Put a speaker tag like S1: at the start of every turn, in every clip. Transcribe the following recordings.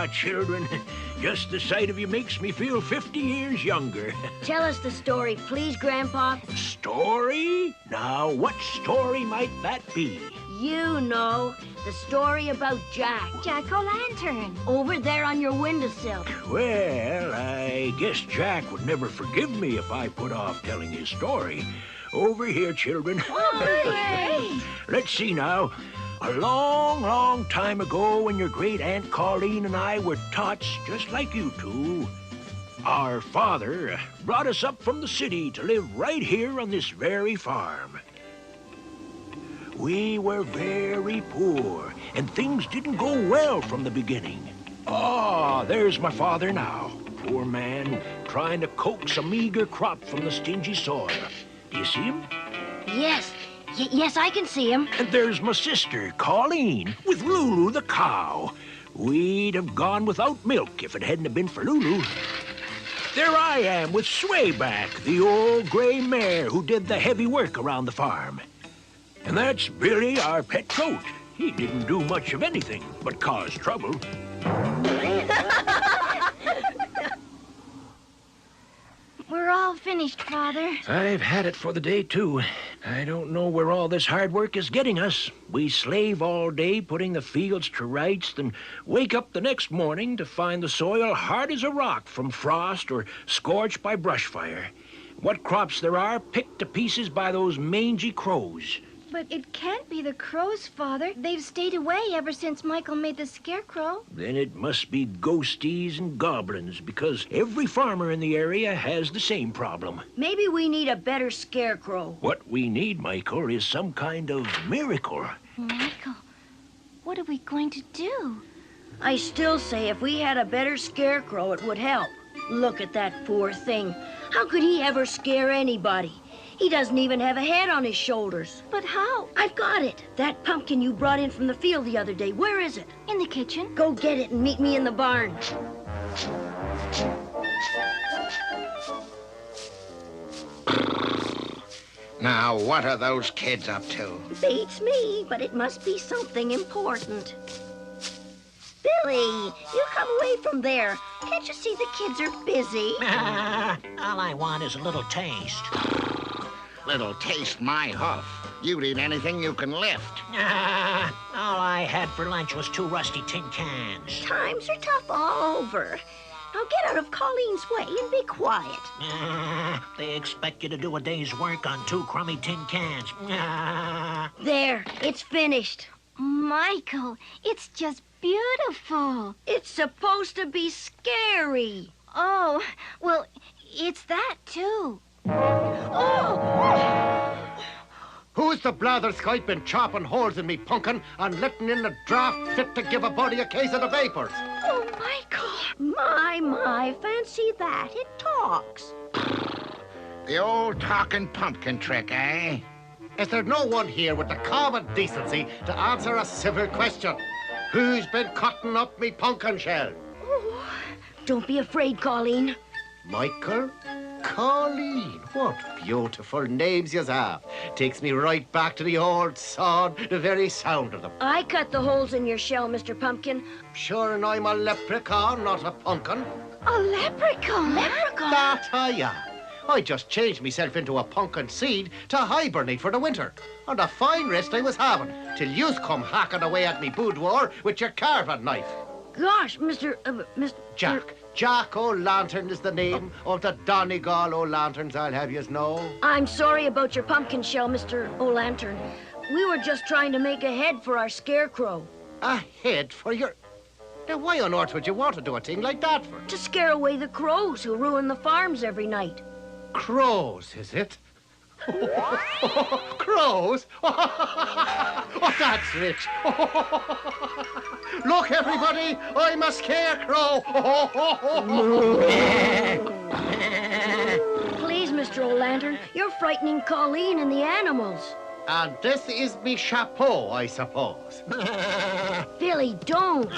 S1: children, just the sight of you makes me feel 50 years younger.
S2: Tell us the story, please, Grandpa.
S1: Story? Now, what story might that be?
S2: You know, the story about Jack.
S3: Jack O'Lantern.
S2: Over there on your windowsill.
S1: Well, I guess Jack would never forgive me if I put off telling his story. Over here, children.
S3: Hooray!
S1: Let's see now. A long, long time ago, when your great Aunt Colleen and I were tots just like you two, our father brought us up from the city to live right here on this very farm. We were very poor, and things didn't go well from the beginning. Ah, there's my father now. Poor man, trying to coax a meager crop from the stingy soil. Do you see him?
S2: Yes. Yes, I can see him.
S1: And there's my sister, Colleen, with Lulu the cow. We'd have gone without milk if it hadn't have been for Lulu. There I am with Swayback, the old gray mare who did the heavy work around the farm. And that's Billy, our pet goat. He didn't do much of anything but cause trouble.
S3: We're all finished, Father.
S1: I've had it for the day, too. I don't know where all this hard work is getting us. We slave all day putting the fields to rights, then wake up the next morning to find the soil hard as a rock from frost or scorched by brush fire. What crops there are picked to pieces by those mangy crows.
S3: But it can't be the crows, Father. They've stayed away ever since Michael made the scarecrow.
S1: Then it must be ghosties and goblins, because every farmer in the area has the same problem.
S2: Maybe we need a better scarecrow.
S1: What we need, Michael, is some kind of miracle.
S3: Michael, what are we going to do?
S2: I still say if we had a better scarecrow, it would help. Look at that poor thing. How could he ever scare anybody? He doesn't even have a head on his shoulders.
S3: But how?
S2: I've got it. That pumpkin you brought in from the field the other day, where is it?
S3: In the kitchen.
S2: Go get it and meet me in the barn.
S4: Now, what are those kids up to?
S2: Beats me, but it must be something important. Billy, you come away from there. Can't you see the kids are busy?
S5: All I want is a little taste.
S4: Little taste my hoof. You'd eat anything you can lift.
S5: All I had for lunch was 2 rusty tin cans.
S2: Times are tough all over. Now get out of Colleen's way and be quiet.
S5: They expect you to do a day's work on 2 crummy tin cans.
S2: There, it's finished.
S3: Michael, it's just beautiful.
S2: It's supposed to be scary.
S3: Oh, well, it's that, too.
S2: Oh!
S6: Who's the blatherskite been chopping holes in me pumpkin and letting in the draft fit to give a body a case of the vapors?
S2: Oh, Michael. My, fancy that. It talks.
S4: The old talking pumpkin trick, eh?
S6: Is there no one here with the common decency to answer a civil question? Who's been cutting up me pumpkin shell?
S2: Oh, don't be afraid, Colleen.
S6: Michael? Colleen, what beautiful names yous have. Takes me right back to the old sod, the very sound of them.
S2: I cut the holes in your shell, Mr. Pumpkin.
S6: Sure, and I'm a leprechaun, not a pumpkin.
S2: A leprechaun? Leprechaun?
S6: That I am. I just changed myself into a pumpkin seed to hibernate for the winter. And a fine rest I was having, till yous come hacking away at me boudoir with your carving knife.
S2: Gosh, Mr.
S6: Jack. Jack O'Lantern is the name of the Donegal O'Lanterns, I'll have yous know.
S2: I'm sorry about your pumpkin shell, Mr. O'Lantern. We were just trying to make a head for our scarecrow.
S6: A head for your... Now, why on earth would you want to do a thing like that for?
S2: To scare away the crows who ruin the farms every night.
S6: Crows, is it? Crows? Oh, that's rich. Look, everybody, I'm a scarecrow.
S2: Please, Mr. O'Lantern, you're frightening Colleen and the animals.
S6: And this is me chapeau, I suppose.
S2: Billy, don't.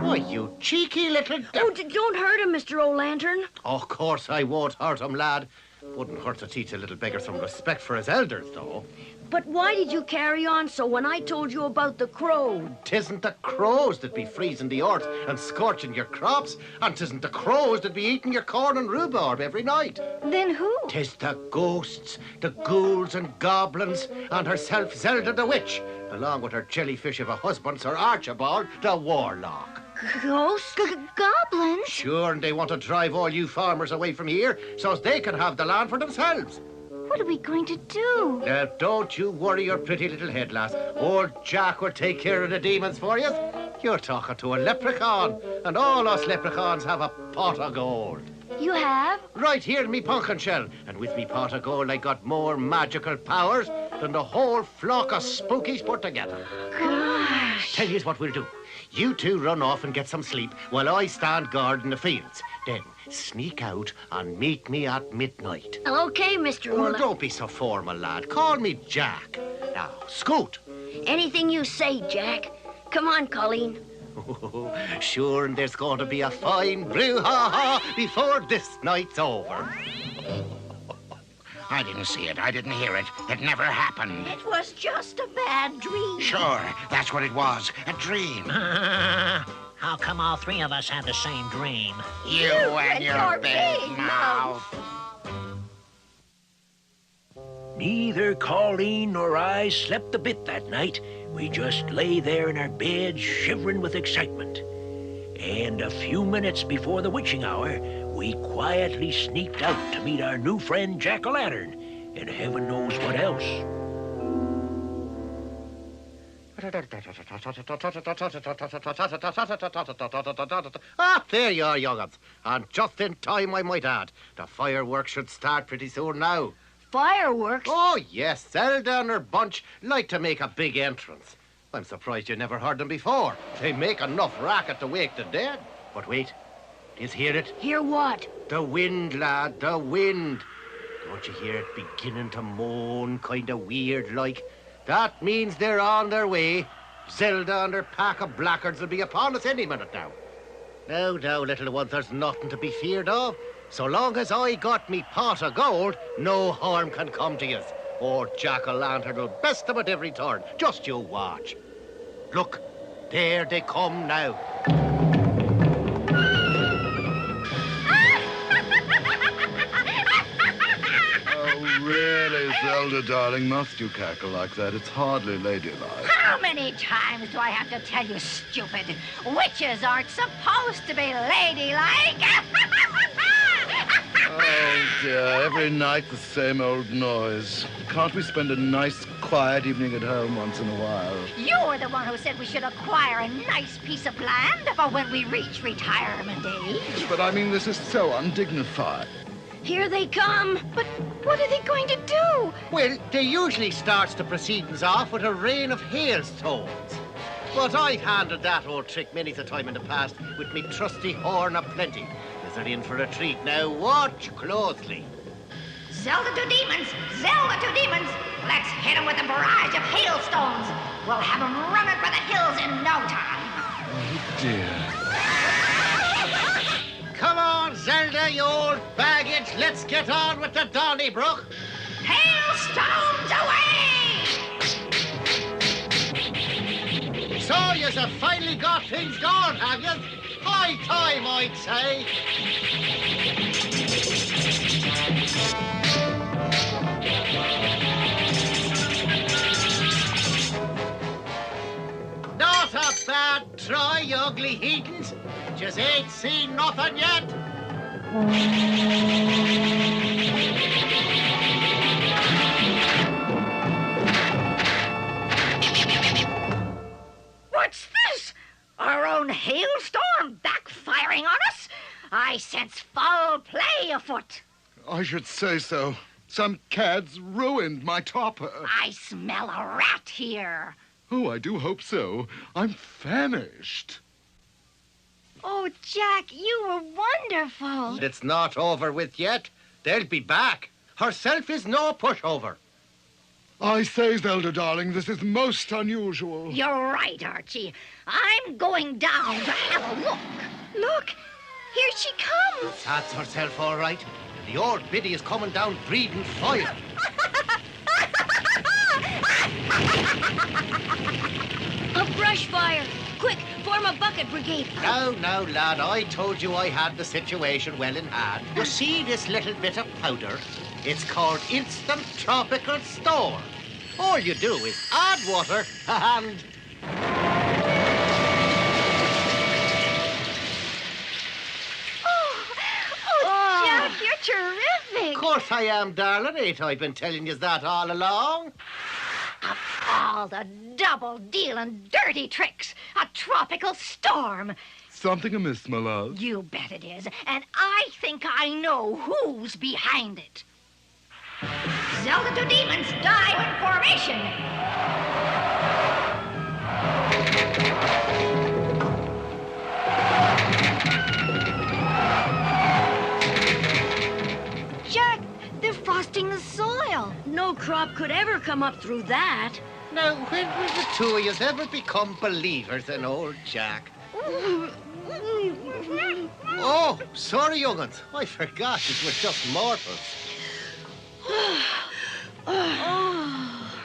S6: Why, you cheeky little...
S2: Oh, don't hurt him, Mr. O'Lantern.
S6: Of course I won't hurt him, lad. Wouldn't hurt to teach a little beggar some respect for his elders, though.
S2: But why did you carry on so when I told you about the crow?
S6: 'Tisn't the crows that be freezing the earth and scorching your crops, and 'tisn't the crows that be eating your corn and rhubarb every night.
S3: Then who?
S6: 'Tis the ghosts, the ghouls and goblins, and herself Zelda the witch, along with her jellyfish of a husband, Sir Archibald the warlock.
S2: Ghosts?
S3: Goblins?
S6: Sure, and they want to drive all you farmers away from here so they can have the land for themselves.
S3: What are we going to do?
S6: Now, don't you worry your pretty little head, lass. Old Jack will take care of the demons for you. You're talking to a leprechaun, and all us leprechauns have a pot of gold.
S3: You have?
S6: Right here in me pumpkin shell, and with me pot of gold I got more magical powers than the whole flock of spookies put together.
S3: Gosh.
S6: Tell you what we'll do. You two run off and get some sleep while I stand guard in the fields. Then sneak out and meet me at midnight.
S2: Okay, Mr.
S6: Oh,
S2: Mullet.
S6: don't be so formal, lad. Call me Jack. Now, scoot.
S2: Anything you say, Jack. Come on, Colleen.
S6: Sure, and there's going to be a fine brouhaha before this night's over.
S4: I didn't see it. I didn't hear it. It never happened.
S2: It was just a bad dream.
S4: Sure, that's what it was. A dream.
S5: How come all three of us had the same dream?
S4: You and your big mouth.
S1: Neither Colleen nor I slept a bit that night. We just lay there in our beds, shivering with excitement. And a few minutes before the witching hour, we quietly sneaked out to meet our new friend Jack-o'-lantern, and heaven knows what else.
S6: Ah, there you are, young'uns. And just in time, I might add. The fireworks should start pretty soon now.
S2: Fireworks?
S6: Oh, yes, Zelda and her bunch like to make a big entrance. I'm surprised you never heard them before. They make enough racket to wake the dead. But wait, do you hear it?
S2: Hear what?
S6: The wind, lad, the wind. Don't you hear it beginning to moan kind of weird like? That means they're on their way. Zelda and her pack of blackguards will be upon us any minute now. Now, little ones, there's nothing to be feared of. So long as I got me pot of gold, no harm can come to you. Or Jack-o'-lantern will best them at every turn. Just you watch. Look, there they come now.
S7: Oh, really, Zelda, darling, must you cackle like that? It's hardly ladylike.
S8: How many times do I have to tell you, stupid? Witches aren't supposed to be ladylike.
S7: Oh, dear, every night the same old noise. Can't we spend a nice, quiet evening at home once in a while?
S8: You were the one who said we should acquire a nice piece of land for when we reach retirement age.
S7: But I mean, this is so undignified.
S2: Here they come.
S3: But what are they going to do?
S6: Well, they usually starts the proceedings off with a rain of hailstones. But I've handled that old trick many a time in the past with me trusty horn of plenty. They're in for a treat now. Watch closely.
S8: Zelda to demons! Zelda to demons! Let's hit 'em with a barrage of hailstones. We'll have 'em running for the hills in no time.
S7: Oh, dear.
S6: Come on, Zelda, you old baggage. Let's get on with the Donnybrook.
S8: Hailstones away!
S6: So yous have finally got things going, have you? High time, I'd say. Not a bad try, you ugly heathens. Just ain't seen nothing yet.
S8: What's this? Our own hailstorm backfiring on us? I sense foul play afoot.
S7: I should say so. Some cad's ruined my topper.
S8: I smell a rat here.
S7: Oh, I do hope so. I'm famished.
S3: Oh, Jack, you were wonderful.
S6: It's not over with yet. They'll be back. Herself is no pushover.
S7: I say, Zelda, darling, this is most unusual.
S8: You're right, Archie. I'm going down to have a look.
S3: Look, here she comes.
S6: That's herself, all right. And the old biddy is coming down breathing fire.
S2: A brush fire! Quick, form a bucket brigade.
S6: Now, lad, I told you I had the situation well in hand. You see this little bit of powder? It's called Instant Tropical Storm. All you do is add water and...
S3: Jack, you're terrific.
S6: Of course I am, darling. Ain't I been telling you that all along?
S8: Of all the double-dealing dirty tricks, a tropical storm.
S7: Something amiss, my love?
S8: You bet it is. And I think I know who's behind it. Zelda 2 Demons, dive in formation.
S3: Jack, they're frosting the soil.
S2: No crop could ever come up through that.
S6: Now, when will the two of you ever become believers in old Jack? Oh, sorry, young'uns. I forgot it was just mortals.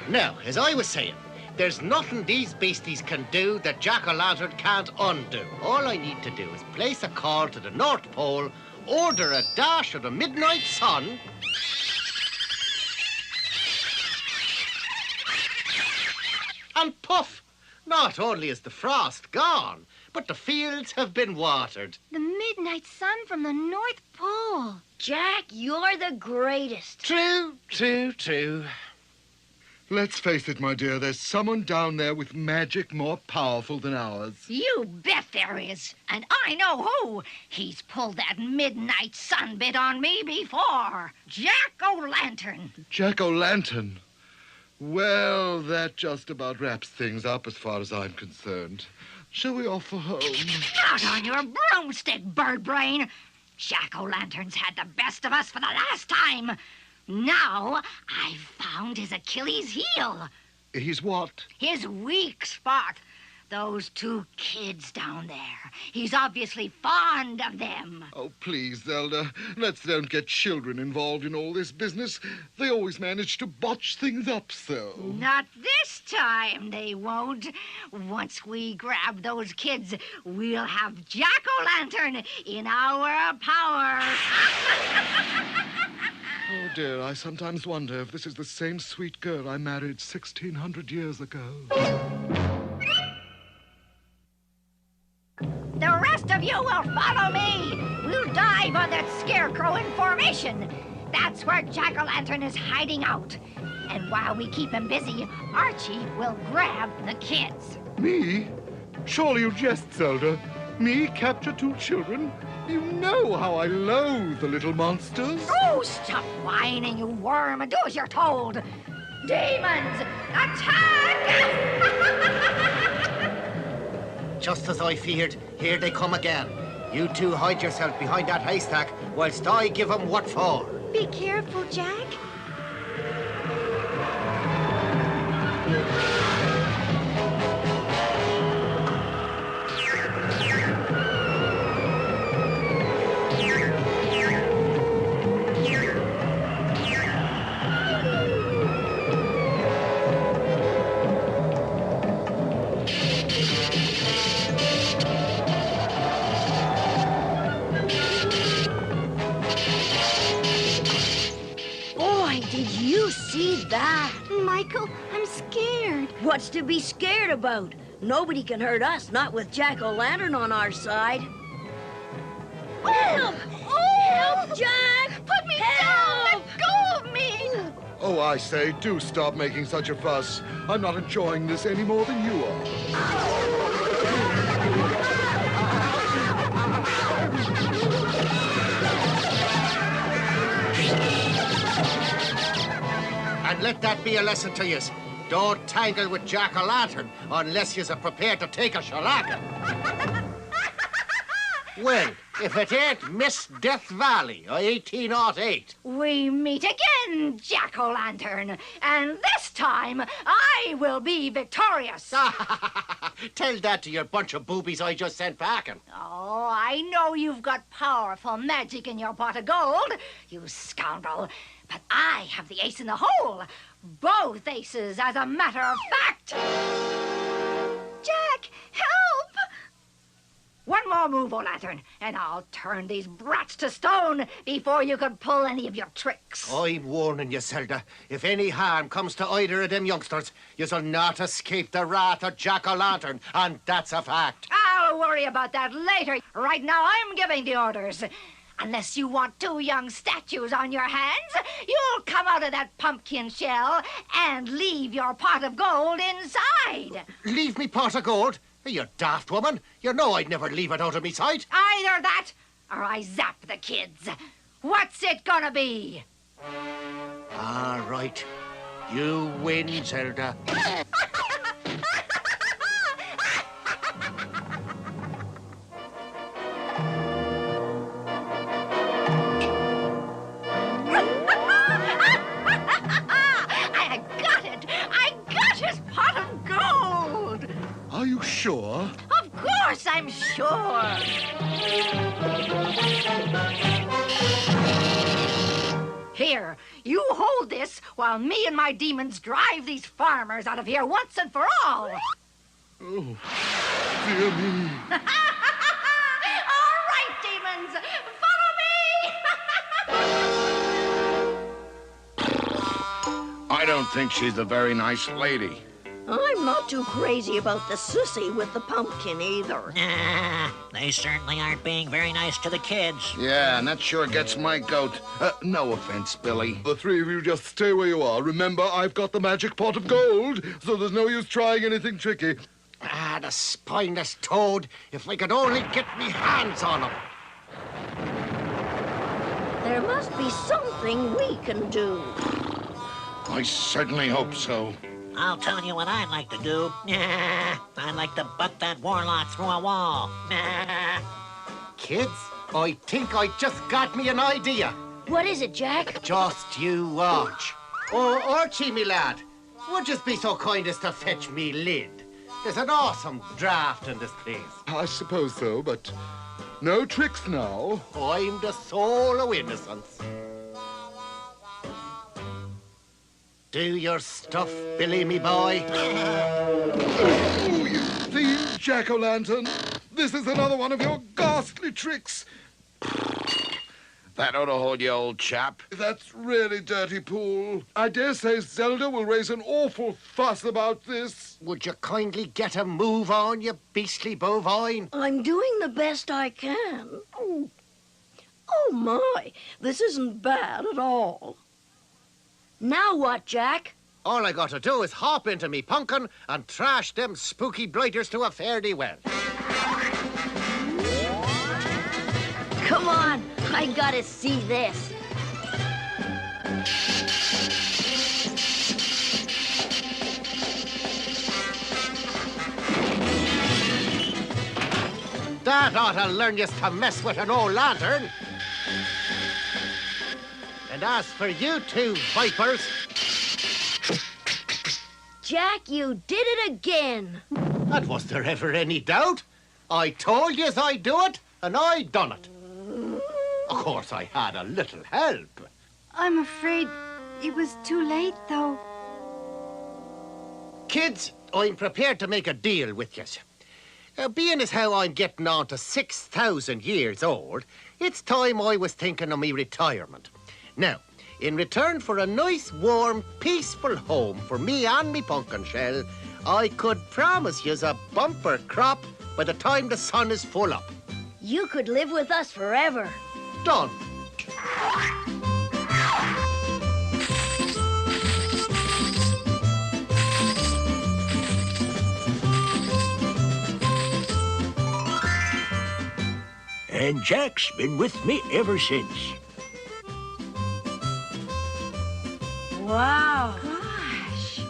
S6: Now, as I was saying, there's nothing these beasties can do that Jack-o'-lantern can't undo. All I need to do is place a call to the North Pole, order a dash of the midnight sun, and puff! Not only is the frost gone, but the fields have been watered.
S3: The midnight sun from the North Pole.
S2: Jack, you're the greatest.
S6: True.
S7: Let's face it, my dear, there's someone down there with magic more powerful than ours.
S8: You bet there is. And I know who. He's pulled that midnight sun bit on me before. Jack-o'-lantern.
S7: Jack-o'-lantern. Well, that just about wraps things up as far as I'm concerned. Shall we off for home?
S8: Not on your broomstick, bird brain. Jack-o'-lantern's had the best of us for the last time. Now I've found his Achilles heel.
S7: He's what?
S8: His weak spot. Those two kids down there. He's obviously fond of them.
S7: Oh, please, Zelda. Let's don't get children involved in all this business. They always manage to botch things up so.
S8: Not this time, they won't. Once we grab those kids, we'll have Jack-o'-lantern in our power.
S7: Oh, dear, I sometimes wonder if this is the same sweet girl I married 1,600 years ago.
S8: The rest of you will follow me. We'll dive on that scarecrow in formation. That's where Jack-o'-lantern is hiding out. And while we keep him busy, Archie will grab the kids.
S7: Me? Surely you jest, Zelda. Me capture two children? You know how I loathe the little monsters.
S8: Oh, stop whining, you worm, and do as you're told. Demons, attack!
S6: Just as I feared, here they come again. You two hide yourself behind that haystack whilst I give them what for.
S3: Be careful, Jack.
S2: That.
S3: Michael, I'm scared.
S2: What's to be scared about? Nobody can hurt us, not with Jack-o'-lantern on our side. Help! Help, Jack!
S8: Put me down! Let go of me!
S7: Oh, I say, do stop making such a fuss. I'm not enjoying this any more than you are.
S6: And let that be a lesson to yous. Don't tangle with Jack-o'-lantern unless yous are prepared to take a shellacking. Well, if it ain't Miss Death Valley of 1808.
S8: We meet again, Jack-o'-lantern. And this time, I will be victorious.
S6: Tell that to your bunch of boobies I just sent packing.
S8: Oh, I know you've got powerful magic in your pot of gold, you scoundrel. But I have the ace in the hole. Both aces, as a matter of fact.
S3: Jack, help!
S8: One more move, O'Lantern, and I'll turn these brats to stone before you can pull any of your tricks.
S6: I'm warning you, Zelda. If any harm comes to either of them youngsters, you shall not escape the wrath of Jack-o'-lantern, and that's a fact.
S8: I'll worry about that later. Right now, I'm giving the orders. Unless you want two young statues on your hands, you'll come out of that pumpkin shell and leave your pot of gold inside.
S6: Leave me pot of gold? You daft woman. You know I'd never leave it out of me sight.
S8: Either that, or I zap the kids. What's it gonna be?
S6: All right. You win, Zelda.
S7: Are you sure?
S8: Of course I'm sure. Here, you hold this while me and my demons drive these farmers out of here once and for all.
S7: Oh, dear me.
S8: All right, demons, follow me.
S4: I don't think she's a very nice lady.
S2: I'm not too crazy about the sissy with the pumpkin either.
S5: Nah, they certainly aren't being very nice to the kids.
S4: Yeah, and that sure gets my goat. No offense, Billy.
S7: The three of you just stay where you are. Remember, I've got the magic pot of gold, so there's no use trying anything tricky.
S6: Ah, the spineless toad. If I could only get me hands on him.
S2: There must be something we can do.
S4: I certainly hope so.
S5: I'll tell you what I'd like to do. I'd like to butt that warlock through a wall.
S6: Kids, I think I just got me an idea.
S2: What is it, Jack?
S6: Just you watch. Oh, Archie, me lad, would you be so kind as to fetch me lid? There's an awesome draft in this place.
S7: I suppose so, but no tricks now.
S6: I'm the soul of innocence. Do your stuff, Billy, me boy.
S7: Oh, you thief, Jack-o'-lantern. This is another one of your ghastly tricks.
S4: That ought to hold you, old chap.
S7: That's really dirty, Pool. I dare say Zelda will raise an awful fuss about this.
S6: Would you kindly get a move on, you beastly bovine?
S2: I'm doing the best I can. Oh, my. This isn't bad at all. Now what, Jack?
S6: All I got to do is hop into me pumpkin and trash them spooky blighters to a fare-thee well.
S2: Come on, I gotta see this.
S6: That ought to learn you to mess with an old lantern. And as for you two vipers...
S2: Jack, you did it again.
S6: And was there ever any doubt? I told yous I'd do it, and I done it. Of course, I had a little help.
S3: I'm afraid it was too late, though.
S6: Kids, I'm prepared to make a deal with yous. Being as how I'm getting on to 6,000 years old, it's time I was thinking of me retirement. Now, in return for a nice, warm, peaceful home for me and me pumpkin shell, I could promise yous a bumper crop by the time the sun is full up.
S2: You could live with us forever.
S6: Done.
S1: And Jack's been with me ever since.
S2: Wow.
S3: Gosh.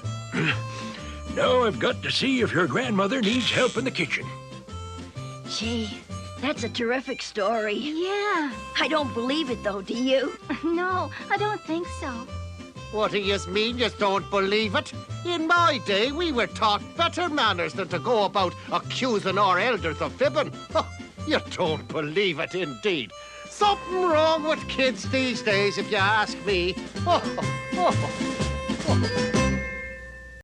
S1: Now I've got to see if your grandmother needs help in the kitchen.
S2: Gee, that's a terrific story.
S3: Yeah.
S2: I don't believe it, though, do you?
S3: No, I don't think so.
S6: What do yous mean yous don't believe it? In my day, we were taught better manners than to go about accusing our elders of fibbing. You don't believe it, indeed. Something wrong with kids these days, if you ask me. Oh.